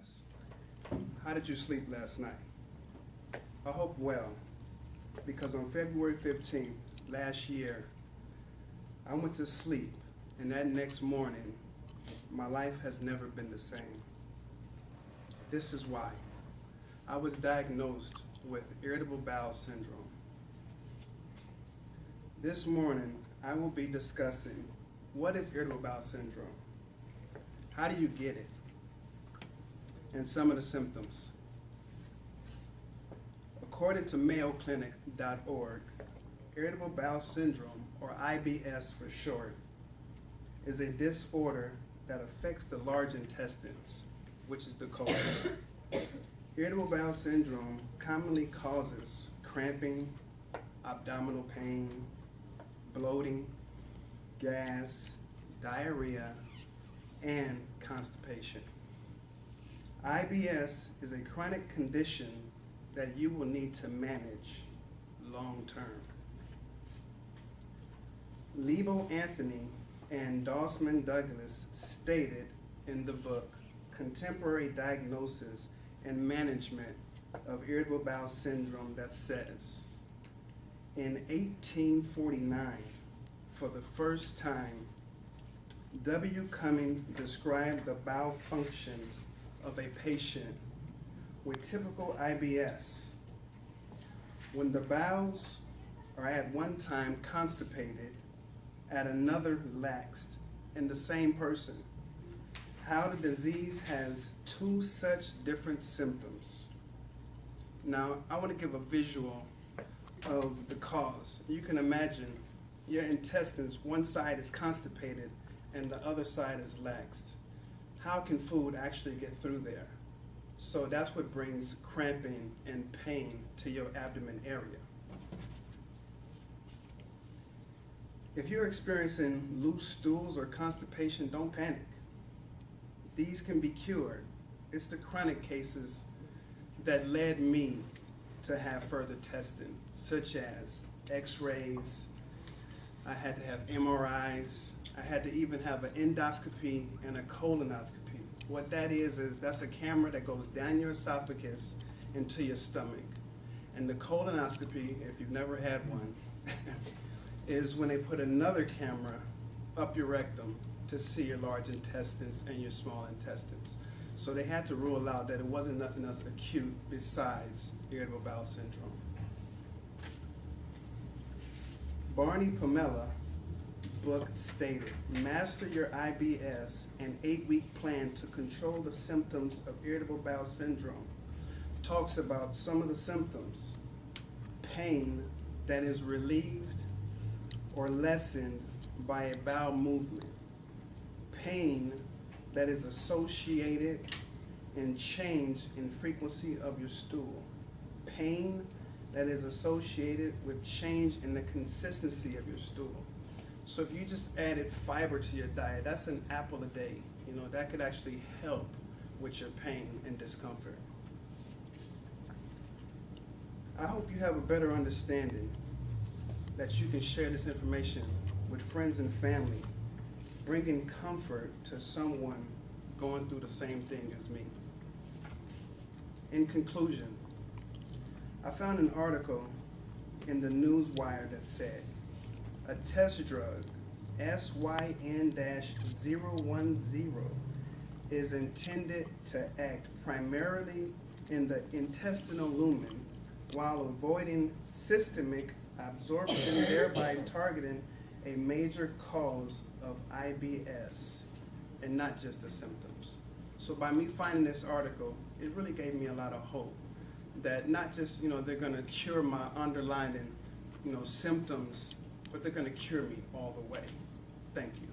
class. How did you sleep last night? I hope well, because on February 15th last year, I went to sleep, and that next morning, my life has never been the same. This is why. I was diagnosed with irritable bowel syndrome. This morning, I will be discussing what is irritable bowel syndrome, how do you get it, and some of the symptoms. According to mayoclinic.org, irritable bowel syndrome, or IBS for short, is a disorder that affects the large intestines, which is the colon. Irritable bowel syndrome commonly causes cramping, abdominal pain, bloating, gas, diarrhea, and constipation. IBS is a chronic condition that you will need to manage long term. Lebo Anthony and Dossman Douglas stated in the book Contemporary Diagnosis and Management of Irritable Bowel Syndrome that says, in 1849, for the first time, W. Cumming described the bowel functions of a patient with typical IBS. When the bowels are at one time constipated, at another laxed in the same person, how the disease has two such different symptoms. Now, I want to give a visual of the cause. You can imagine your intestines, one side is constipated and the other side is laxed. How can food actually get through there? So that's what brings cramping and pain to your abdomen area. If you're experiencing loose stools or constipation, don't panic. These can be cured. It's the chronic cases that led me to have further testing, such as x-rays. I had to have MRIs. I had to even have an endoscopy and a colonoscopy. What that is that's a camera that goes down your esophagus into your stomach. And the colonoscopy, if you've never had one, is when they put another camera up your rectum to see your large intestines and your small intestines. So they had to rule out that it wasn't nothing else acute besides irritable bowel syndrome. Barney Pamela book stated, Master Your IBS, an 8-week plan to control the symptoms of irritable bowel syndrome, talks about some of the symptoms: pain that is relieved or lessened by a bowel movement, pain that is associated and change in frequency of your stool, pain that is associated with change in the consistency of your stool. So if you just added fiber to your diet, that's an apple a day. You know, that could actually help with your pain and discomfort. I hope you have a better understanding that you can share this information with friends and family, bringing comfort to someone going through the same thing as me. In conclusion, I found an article in the Newswire that said, a test drug, SYN-010, is intended to act primarily in the intestinal lumen while avoiding systemic absorption, thereby targeting a major cause of IBS and not just the symptoms. So by me finding this article, it really gave me a lot of hope that not just, they're going to cure my underlying, symptoms, but they're going to cure me all the way. Thank you.